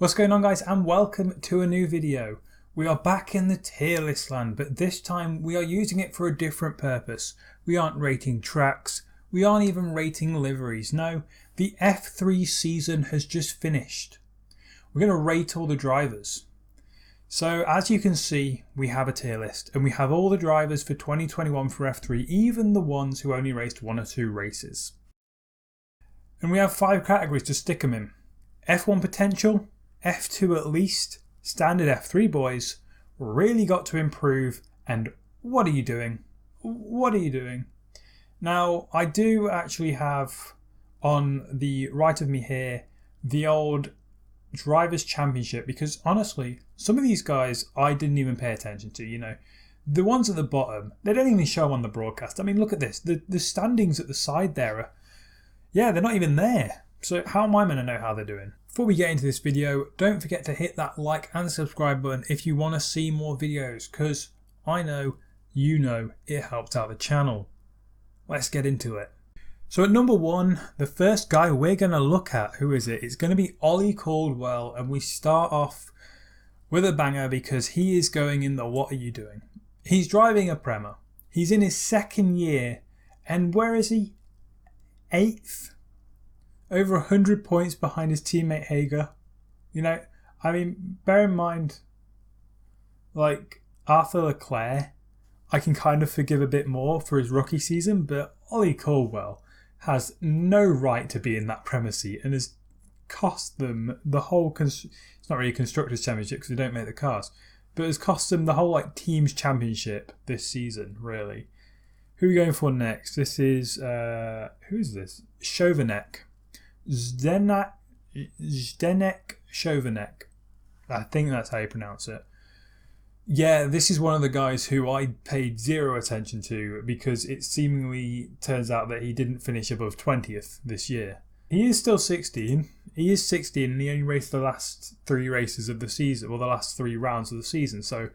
What's going on, guys, and welcome to a new video. We are back in the tier list land, but this time we are using it for a different purpose. We aren't rating tracks, we aren't even rating liveries. No, the F3 season has just finished. We're going to rate all the drivers. So as you can see, we have a tier list and we have all the drivers for 2021 for F3, even the ones who only raced 1 or 2 races. And we have 5 categories to stick them in. F1 potential, F2 at least, standard F3 boys, really got to improve, and what are you doing? What are you doing? Now, I do actually have on the right of me here the old Drivers' Championship, because honestly, some of these guys I didn't even pay attention to, you know. The ones at the bottom, they don't even show on the broadcast. I mean, look at this. The standings at the side there are, they're not even there. So how am I going to know how they're doing? Before we get into this video, don't forget to hit that like and subscribe button if you want to see more videos, because I know you know it helps out the channel. Let's get into it. So at number 1, the first guy we're going to look at, who is it? It's going to be Ollie Caldwell, and we start off with a banger because he is going in the what are you doing? He's driving a Prema. He's in his 2nd year, and where is he? 8th? Over 100 points behind his teammate Hager. You know, I mean, bear in mind, like Arthur Leclerc, I can kind of forgive a bit more for his rookie season, but Ollie Caldwell has no right to be in that Premier seat and has cost them the whole, it's not really a Constructors' Championship because they don't make the cars, but has cost them the whole like Teams Championship this season, really. Who are we going for next? This is, who is this? Chauvenet. Zdenek Chauvenet. I think that's how you pronounce it. Yeah, this is one of the guys who I paid zero attention to because it seemingly turns out that he didn't finish above 20th this year. He is still 16. He is 16 and he only raced the last 3 races of the season, or the last 3 rounds of the season. So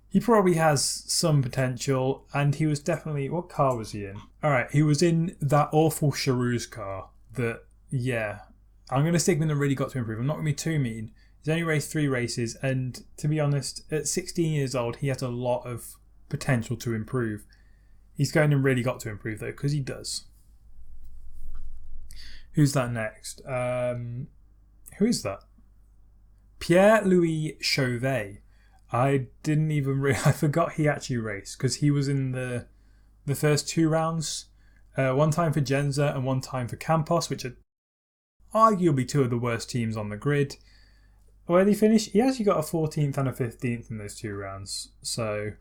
he probably has some potential, and he was definitely... What car was he in? Alright, he was in that awful Charouz car that... Yeah, I'm going to stick him in the really got to improve. I'm not going to be too mean. He's only raced 3 races, and to be honest, at 16 years old, he has a lot of potential to improve. He's going to really got to improve, though, because he does. Who's that next? Who is that? Pierre-Louis Chauvet. I didn't even I forgot he actually raced, because he was in the first 2 rounds. One time for Genza and one time for Campos, which are arguably 2 of the worst teams on the grid. Where did he finish? He actually got a 14th and a 15th in those 2 rounds. So,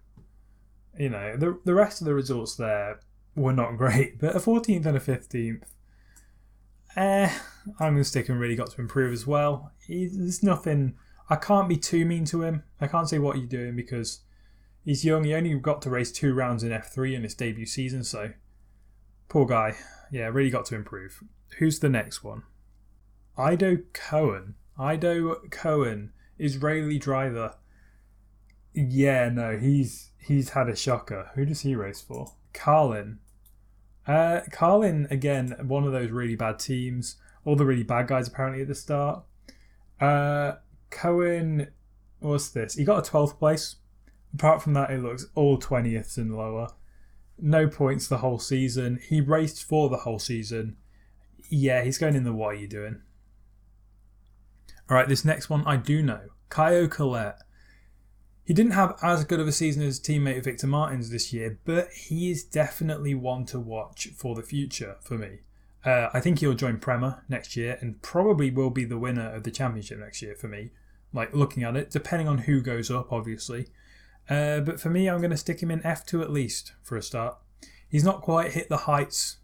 you know, the rest of the results there were not great. But a 14th and a 15th, I'm going to stick and really got to improve as well. There's nothing... I can't be too mean to him. I can't say what you're doing because he's young. He only got to race 2 rounds in F3 in his debut season. So, poor guy. Yeah, really got to improve. Who's the next one? Ido Cohen. Israeli driver. Yeah, no, he's had a shocker. Who does he race for? Carlin. Carlin, again, one of those really bad teams. All the really bad guys apparently at the start. Cohen, what's this? He got a 12th place. Apart from that, it looks all 20ths and lower. No points the whole season. He raced for the whole season. Yeah, he's going in the what are you doing? Alright, this next one I do know. Caio Collet. He didn't have as good of a season as his teammate Victor Martins this year, but he is definitely one to watch for the future for me. I think he'll join Prema next year and probably will be the winner of the championship next year for me. Like, looking at it, depending on who goes up, obviously. But for me, I'm going to stick him in F2 at least for a start. He's not quite hit the heights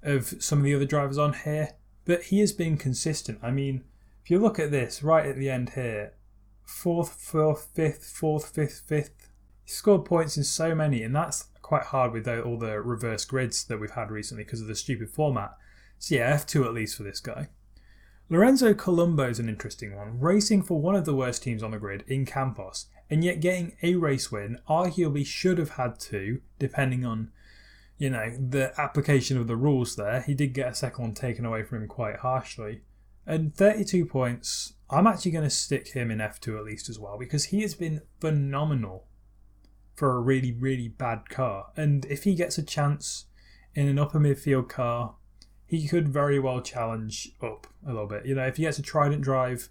of some of the other drivers on here, but he has been consistent. I mean, if you look at this right at the end here, 4th, 4th, 5th, 4th, 5th, 5th. He scored points in so many, and that's quite hard with all the reverse grids that we've had recently because of the stupid format. So yeah, F2 at least for this guy. Lorenzo Colombo is an interesting one, racing for one of the worst teams on the grid in Campos, and yet getting a race win. Arguably should have had 2, depending on, you know, the application of the rules there. He did get a second one taken away from him quite harshly. And 32 points, I'm actually going to stick him in F2 at least as well, because he has been phenomenal for a really, really bad car. And if he gets a chance in an upper midfield car, he could very well challenge up a little bit. You know, if he gets a Trident drive,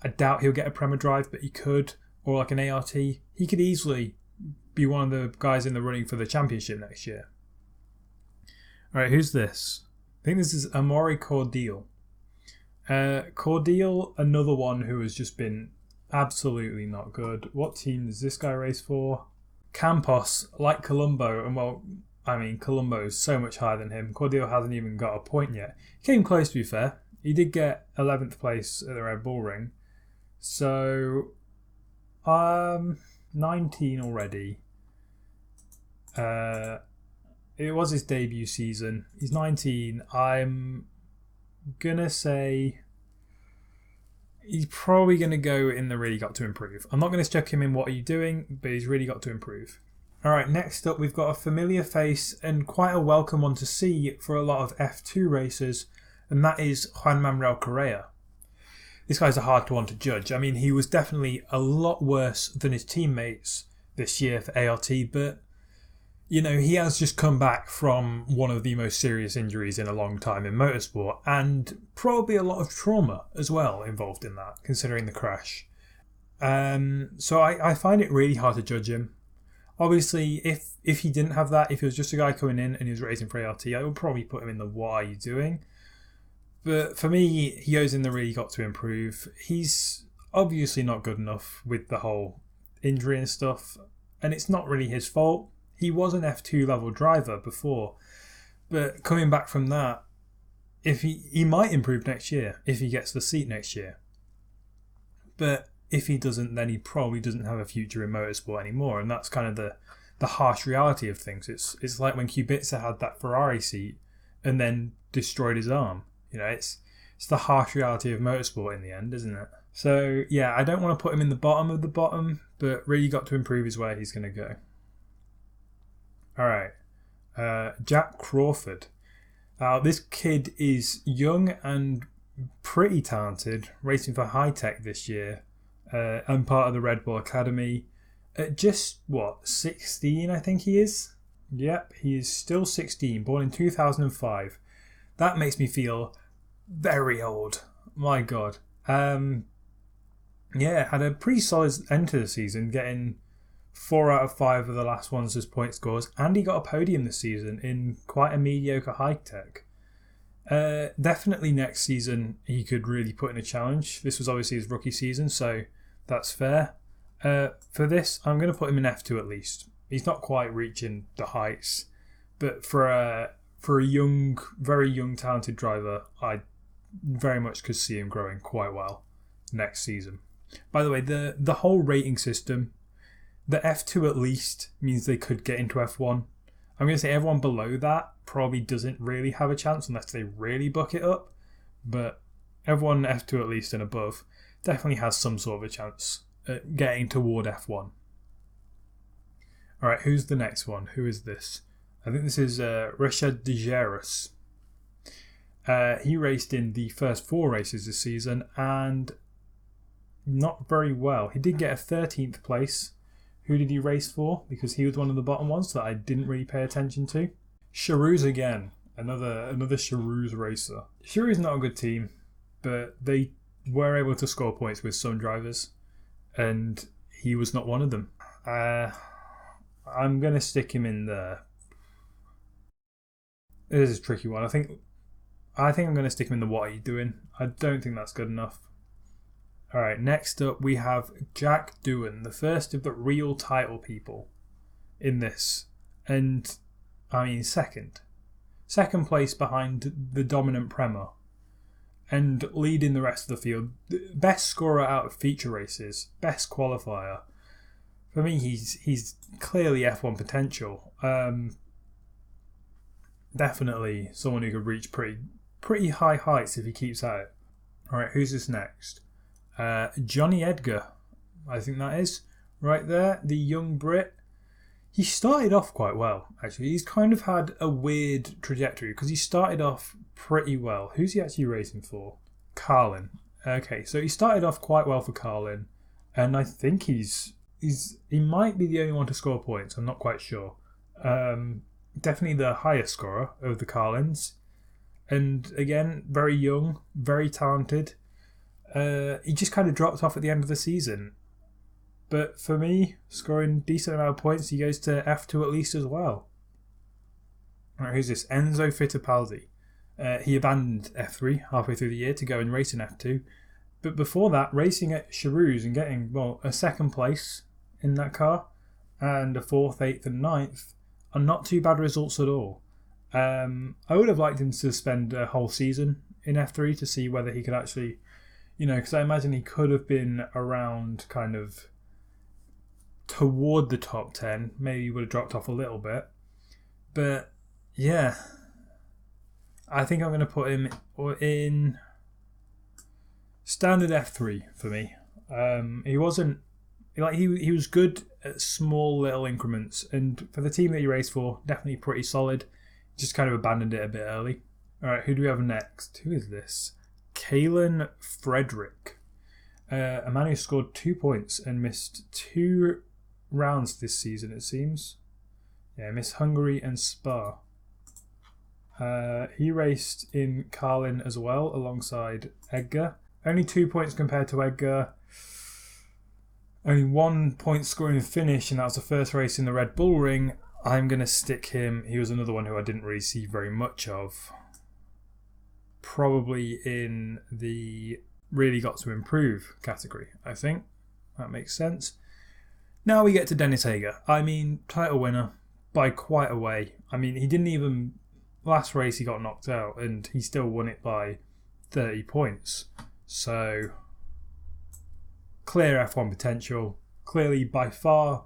I doubt he'll get a Prema drive, but he could, or like an ART. He could easily be one of the guys in the running for the championship next year. All right, who's this? I think this is Amaury Cordeel. Cordeel, another one who has just been absolutely not good. What team does this guy race for? Campos, like Colombo, and well, I mean, Colombo is so much higher than him. Cordeel hasn't even got a point yet. He came close, to be fair. He did get 11th place at the Red Bull Ring. So, 19 already. It was his debut season. He's 19. I'm gonna say he's probably gonna go in the really got to improve. I'm not gonna stick him in what are you doing, but he's really got to improve. Alright, next up we've got a familiar face and quite a welcome one to see for a lot of F2 racers, and that is Juan Manuel Correa. This guy's a hard one to judge. I mean, he was definitely a lot worse than his teammates this year for ART, but you know, he has just come back from one of the most serious injuries in a long time in motorsport, and probably a lot of trauma as well involved in that, considering the crash. So I find it really hard to judge him. Obviously, if he didn't have that, if he was just a guy coming in and he was racing for ART, I would probably put him in the what are you doing? But for me, he goes in the really got to improve. He's obviously not good enough with the whole injury and stuff, and it's not really his fault. He was an F2 level driver before, but coming back from that, if he might improve next year if he gets the seat next year. But if he doesn't, then he probably doesn't have a future in motorsport anymore, and that's kind of the harsh reality of things. It's like when Kubica had that Ferrari seat and then destroyed his arm. You know, it's the harsh reality of motorsport in the end, isn't it? So yeah, I don't want to put him in the bottom of the bottom, but really got to improve is where he's going to go. Alright, Jack Crawford. This kid is young and pretty talented, racing for High Tech this year, and part of the Red Bull Academy. At just, 16 I think he is? Yep, he is still 16, born in 2005. That makes me feel very old. My God. Yeah, had a pretty solid end to the season, getting 4 out of 5 of the last ones as point scores, and he got a podium this season in quite a mediocre High Tech. Definitely next season he could really put in a challenge. This was obviously his rookie season, so that's fair. For this, I'm going to put him in F2 at least. He's not quite reaching the heights, but for a young, very young, talented driver, I very much could see him growing quite well next season. By the way, the whole rating system, the F2 at least means they could get into F1. I'm going to say everyone below that probably doesn't really have a chance unless they really buck it up. But everyone F2 at least and above definitely has some sort of a chance at getting toward F1. Alright, who's the next one? Who is this? I think this is Richard De Geus. He raced in the first 4 races this season and not very well. He did get a 13th place. Who did he race for? Because he was one of the bottom ones that I didn't really pay attention to. Charouz again. Another Charouz racer. Charouz not a good team, but they were able to score points with some drivers, and he was not one of them. I'm going to stick him in there. This is a tricky one. I think I'm going to stick him in the what are you doing? I don't think that's good enough. Alright, next up we have Jack Doohan, the first of the real title people in this. And, I mean, second. Second place behind the dominant Prema. And leading the rest of the field. Best scorer out of feature races. Best qualifier. For me, he's clearly F1 potential. Definitely someone who could reach pretty high heights if he keeps at it. Alright, who's this next? Johnny Edgar, I think that is right there, the young Brit. He started off quite well, actually. He's kind of had a weird trajectory because he started off pretty well. Who's he actually racing for? Carlin. Okay, so he started off quite well for Carlin, and I think he might be the only one to score points. I'm not quite sure. Definitely the highest scorer of the Carlins, and again, very young, very talented. He just kind of dropped off at the end of the season. But for me, scoring decent amount of points, he goes to F2 at least as well. Alright, who's this? Enzo Fittipaldi. He abandoned F3 halfway through the year to go and race in F2. But before that, racing at Charouz and getting, a second place in that car and a 4th, 8th and 9th are not too bad results at all. I would have liked him to spend a whole season in F3 to see whether he could actually, because I imagine he could have been around kind of toward the top 10. Maybe he would have dropped off a little bit. But yeah, I think I'm going to put him in standard F3 for me. He wasn't he was good at small little increments, and for the team that he raced for, definitely pretty solid. Just kind of abandoned it a bit early. All right, who do we have next? Who is this? Kalen Frederick, a man who scored 2 points and missed 2 rounds this season, it seems. Yeah, missed Hungary and Spa. He raced in Carlin as well, alongside Edgar. Only 2 points compared to Edgar. Only 1 point scoring finish, and that was the first race in the Red Bull Ring. I'm going to stick him. He was another one who I didn't really see very much of. Probably in the really got to improve category, I think. That makes sense. Now we get to Dennis Hager. I mean, title winner by quite a way. I mean, he didn't even... Last race he got knocked out and he still won it by 30 points. So, clear F1 potential. Clearly, by far,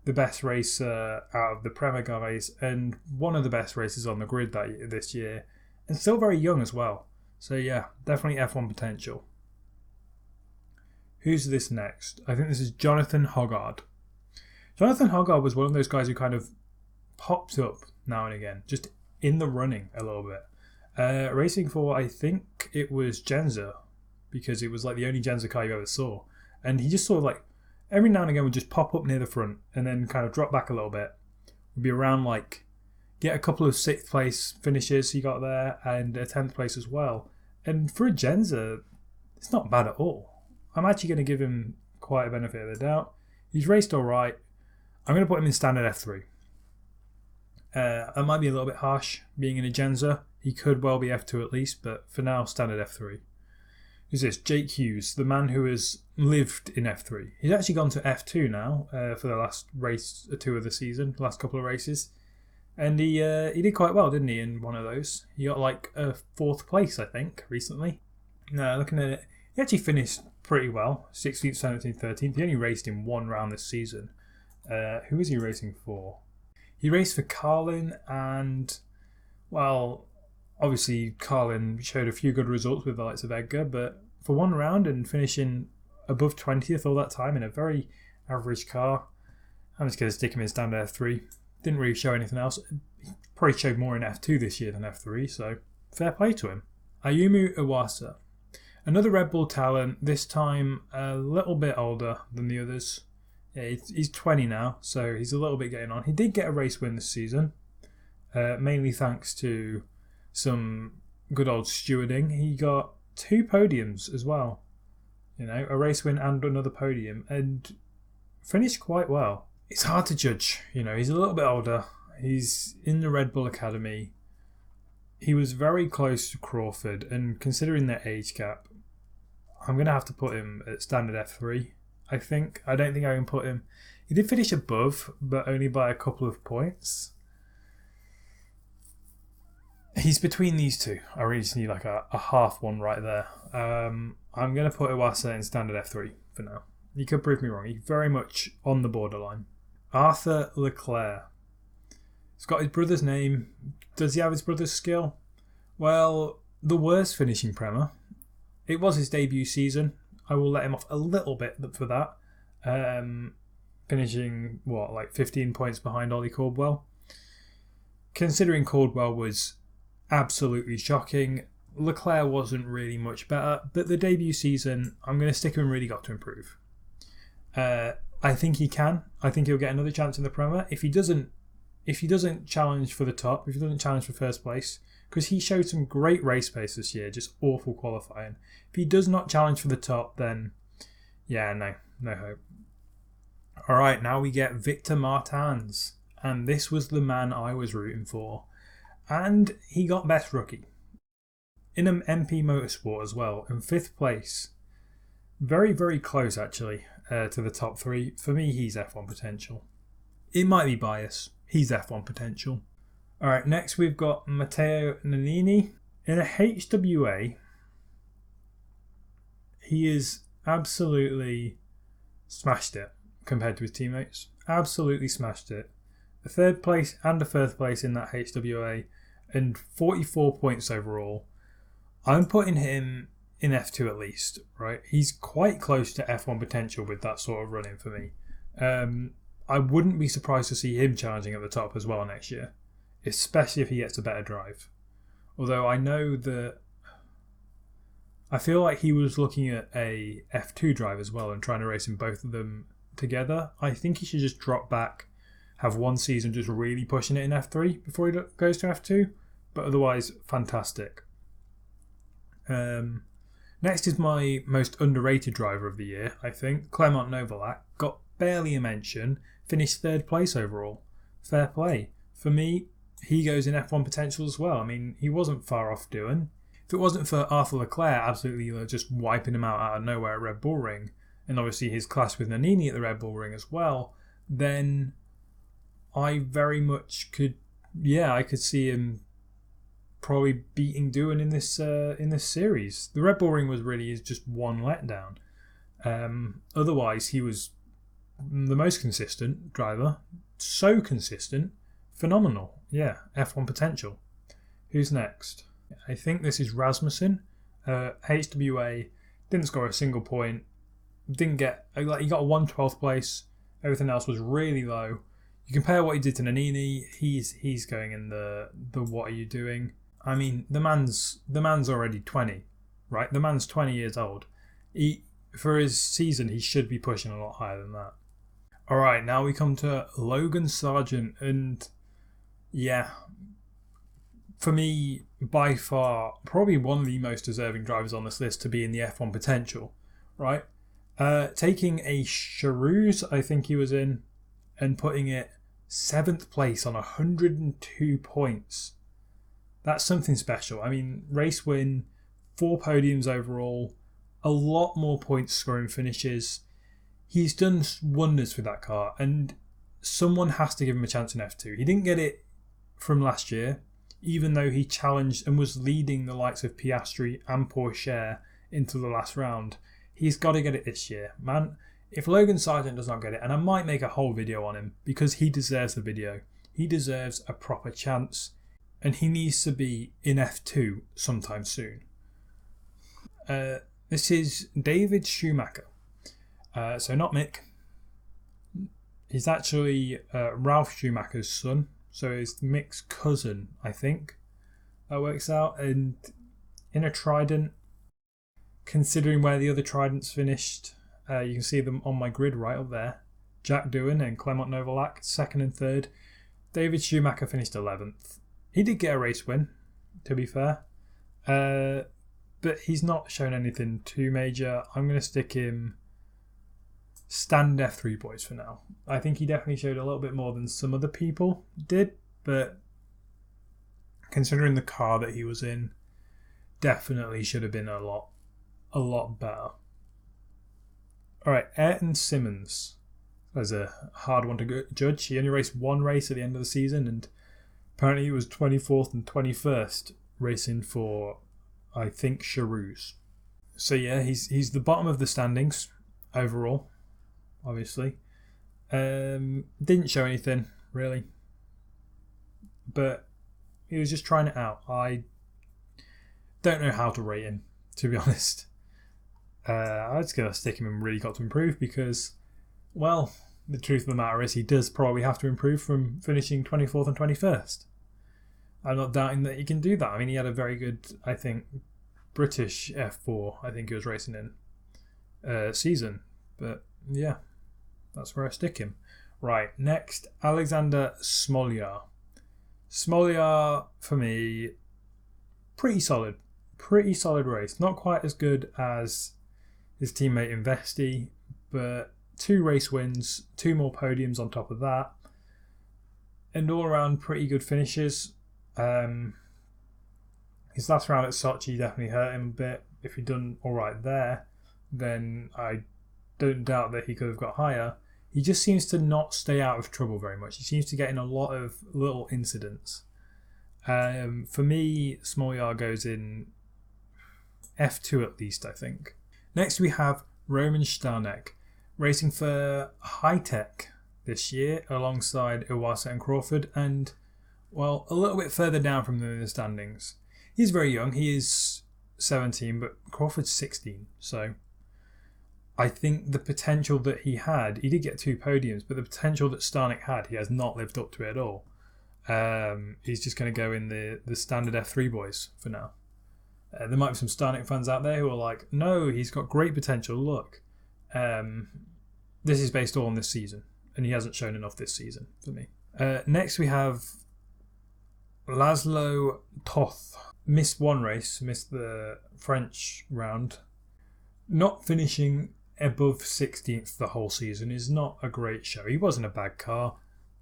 the best racer out of the Prema guys and one of the best racers on the grid this year. And still very young as well. So yeah, definitely F1 potential. Who's this next? I think this is Jonathan Hoggard. Jonathan Hoggard was one of those guys who kind of popped up now and again, just in the running a little bit. Racing for, I think it was Genza, because it was like the only Genza car you ever saw. And he just sort of like, every now and again would just pop up near the front and then kind of drop back a little bit. Would be around like, get a couple of 6th place finishes he got there and a 10th place as well. And for a Genza, it's not bad at all. I'm actually going to give him quite a benefit of the doubt. He's raced all right. I'm going to put him in standard F3. That might be a little bit harsh being in a Genza. He could well be F2 at least, but for now, standard F3. Who's this? Jake Hughes, the man who has lived in F3. He's actually gone to F2 now for the last race or 2 of the season, the last couple of races. And he did quite well, didn't he, in one of those? He got like a 4th place, I think, recently. No, looking at it, he actually finished pretty well. 16th, 17th, 13th. He only raced in 1 round this season. Who is he racing for? He raced for Carlin and, well, obviously Carlin showed a few good results with the likes of Edgar, but for 1 round and finishing above 20th all that time in a very average car, I'm just going to stick him in standard F3. Didn't really show anything else. He probably showed more in F2 this year than F3, so fair play to him. Ayumu Iwasa. Another Red Bull talent, this time a little bit older than the others. Yeah, he's 20 now, so he's a little bit getting on. He did get a race win this season, mainly thanks to some good old stewarding. He got 2 podiums as well. A race win and another podium, and finished quite well. It's hard to judge. He's a little bit older. He's in the Red Bull Academy. He was very close to Crawford, and considering their age gap, I'm going to have to put him at standard F3, I think. I don't think I can put him... He did finish above, but only by a couple of points. He's between these two. I really just need like a half one right there. I'm going to put Iwasa in standard F3 for now. You could prove me wrong. He's very much on the borderline. Arthur Leclerc. He's got his brother's name. Does he have his brother's skill? Well, the worst finishing Prema. It was his debut season. I will let him off a little bit for that. Finishing, 15 points behind Ollie Caldwell. Considering Caldwell was absolutely shocking, Leclerc wasn't really much better, but the debut season, I'm going to stick him really got to improve. I think he can. I think he'll get another chance in the Prema. If he doesn't challenge for the top, if he doesn't challenge for first place, because he showed some great race pace this year, just awful qualifying. If he does not challenge for the top, then yeah, no hope. All right, now we get Victor Martins, and this was the man I was rooting for, and he got best rookie in an MP Motorsport as well, in 5th place. Very, very close actually to the top 3. For me, he's F1 potential. It might be bias. He's F1 potential. Alright, next we've got Matteo Nannini. In a HWA, he is absolutely smashed it compared to his teammates. Absolutely smashed it. A 3rd place and a 4th place in that HWA and 44 points overall. I'm putting him in F2 at least, right? He's quite close to F1 potential with that sort of running for me. I wouldn't be surprised to see him challenging at the top as well next year, especially if he gets a better drive. Although I know that I feel like he was looking at a F2 drive as well and trying to race in both of them together. I think he should just drop back, have one season just really pushing it in F3 before he goes to F2. But otherwise, fantastic. Next is my most underrated driver of the year, I think. Clement Novalak got barely a mention, finished 3rd place overall. Fair play. For me, he goes in F1 potential as well. I mean, he wasn't far off doing. If it wasn't for Arthur Leclerc absolutely just wiping him out of nowhere at Red Bull Ring, and obviously his clash with Nannini at the Red Bull Ring as well, then I very much could see him probably beating Doohan in this series. The Red Bull Ring was really just one letdown. Otherwise, he was the most consistent driver. So consistent. Phenomenal. Yeah, F1 potential. Who's next? I think this is Rasmussen. HWA, didn't score a single point. Didn't get... he got a 1/12th place. Everything else was really low. You compare what he did to Nannini, he's going in the what are you doing? I mean, the man's already 20, right? The man's 20 years old. For his season, he should be pushing a lot higher than that. All right, now we come to Logan Sargent, and yeah, for me, by far, probably one of the most deserving drivers on this list to be in the F1 potential, right? Taking a Charouz, I think he was in, and putting it 7th place on 102 points. That's something special. I mean, race win, 4 podiums overall, a lot more points scoring finishes. He's done wonders with that car, and someone has to give him a chance in F2. He didn't get it from last year, even though he challenged and was leading the likes of Piastri and Pourchaire into the last round. He's got to get it this year. Man, if Logan Sargent does not get it, and I might make a whole video on him because he deserves the video. He deserves a proper chance, and he needs to be in F2 sometime soon. This is David Schumacher. So not Mick. He's actually Ralf Schumacher's son. So it's Mick's cousin, I think. That works out. And in a Trident, considering where the other Tridents finished, you can see them on my grid right up there. Jack Doohan and Clement Novalak, 2nd and 3rd. David Schumacher finished 11th. He did get a race win, to be fair. But he's not shown anything too major. I'm going to stick him stand F3 boys for now. I think he definitely showed a little bit more than some other people did, but considering the car that he was in, definitely should have been a lot better. Alright, Ayrton Simmons was a hard one to judge. He only raced one race at the end of the season, and apparently he was 24th and 21st racing for, I think, Charouz. So yeah, he's the bottom of the standings overall, obviously. Didn't show anything, really. But he was just trying it out. I don't know how to rate him, to be honest. I'm just going to stick him in really got to improve because, well, the truth of the matter is he does probably have to improve from finishing 24th and 21st. I'm not doubting that he can do that. I mean, he had a very good, I think, British F4, I think he was racing in, season. But yeah, that's where I stick him. Right, next, Alexander Smolyar. Smolyar, for me, pretty solid. Pretty solid race. Not quite as good as his teammate Investi, but 2 race wins, 2 more podiums on top of that, and all around pretty good finishes. His last round at Sochi definitely hurt him a bit. If he'd done alright there, then I don't doubt that he could have got higher. He just seems to not stay out of trouble very much. He seems to get in a lot of little incidents. For me, Smolyar goes in F2 at least, I think. Next we have Roman Stanek, racing for Hi-Tech this year alongside Iwasa and Crawford, and, well, a little bit further down from them in the standings. He's very young. He is 17, but Crawford's 16, so I think the potential that he had, he did get 2 podiums, but the potential that Stanek had, he has not lived up to it at all. He's just going to go in the standard F3 boys for now. There might be some Stanek fans out there who are like, no, he's got great potential, look. This is based all on this season, and he hasn't shown enough this season for me. Next we have Laszlo Toth. Missed 1 race, missed the French round. Not finishing above 16th the whole season is not a great show. He wasn't a bad car,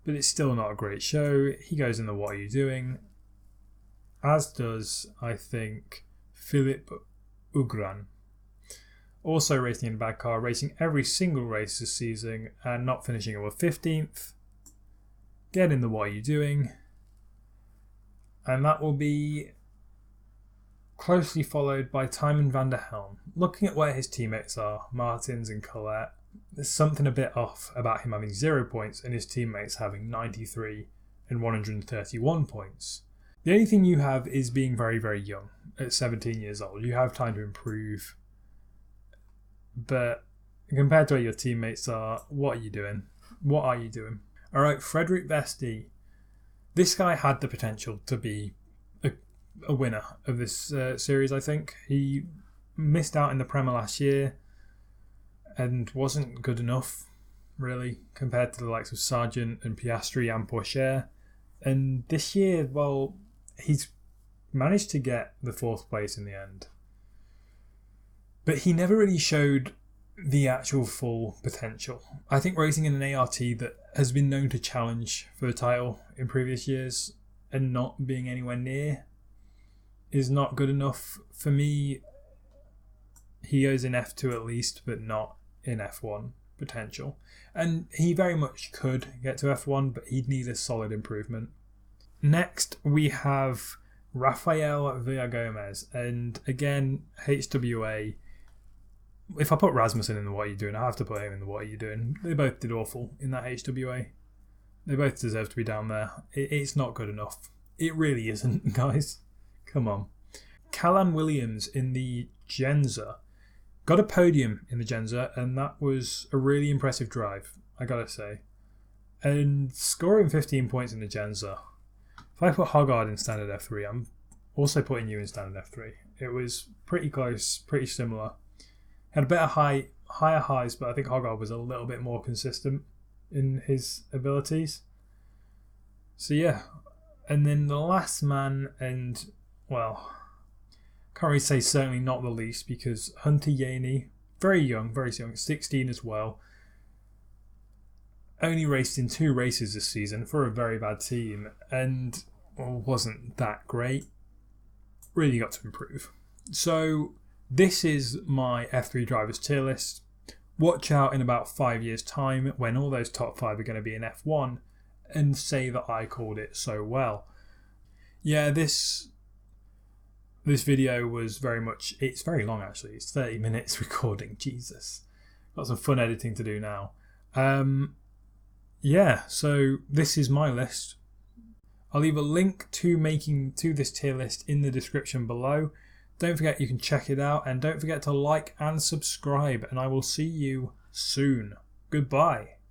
but it's still not a great show. He goes in the what are you doing? As does, I think, Philip Ugran. Also racing in a bad car, racing every single race this season and not finishing above 15th. Get in the what are you doing? And that will be closely followed by Tijmen van der Helm. Looking at where his teammates are, Martins and Collette, there's something a bit off about him having 0 points and his teammates having 93 and 131 points. The only thing you have is being very, very young at 17 years old. You have time to improve. But compared to where your teammates are, what are you doing? What are you doing? Alright, Frederik Vesti. This guy had the potential to be a winner of this series, I think. He missed out in the Prema last year and wasn't good enough, really, compared to the likes of Sargent and Piastri and Pourchaire. And this year, well, he's managed to get the 4th place in the end. But he never really showed the actual full potential. I think racing in an ART that has been known to challenge for the title in previous years and not being anywhere near is not good enough. For me, he goes in F2 at least, but not in F1 potential. And he very much could get to F1, but he'd need a solid improvement. Next, we have Rafael Villagomez. And again, HWA. If I put Rasmussen in the what are you doing, I have to put him in the what are you doing. They both did awful in that HWA. They both deserve to be down there. It's not good enough. It really isn't, guys. Come on. Callan Williams in the Genza got a podium in the Genza, and that was a really impressive drive, I gotta say. And scoring 15 points in the Genza. If I put Hoggard in standard F3, I'm also putting you in standard F3. It was pretty close, pretty similar. Had a better higher highs, but I think Hoggard was a little bit more consistent in his abilities. So yeah. And then the last man, and well, can't really say certainly not the least, because Hunter Yaney, very young, 16 as well. Only raced in 2 races this season for a very bad team and wasn't that great. Really got to improve. So this is my F3 drivers tier list. Watch out in about 5 years' time when all those top 5 are going to be in F1 and say that I called it so well. Yeah, this video was very much, it's very long actually, it's 30 minutes recording, Jesus. Got some fun editing to do now. Yeah, so this is my list. I'll leave a link to this tier list in the description below. Don't forget you can check it out, and don't forget to like and subscribe, and I will see you soon. Goodbye.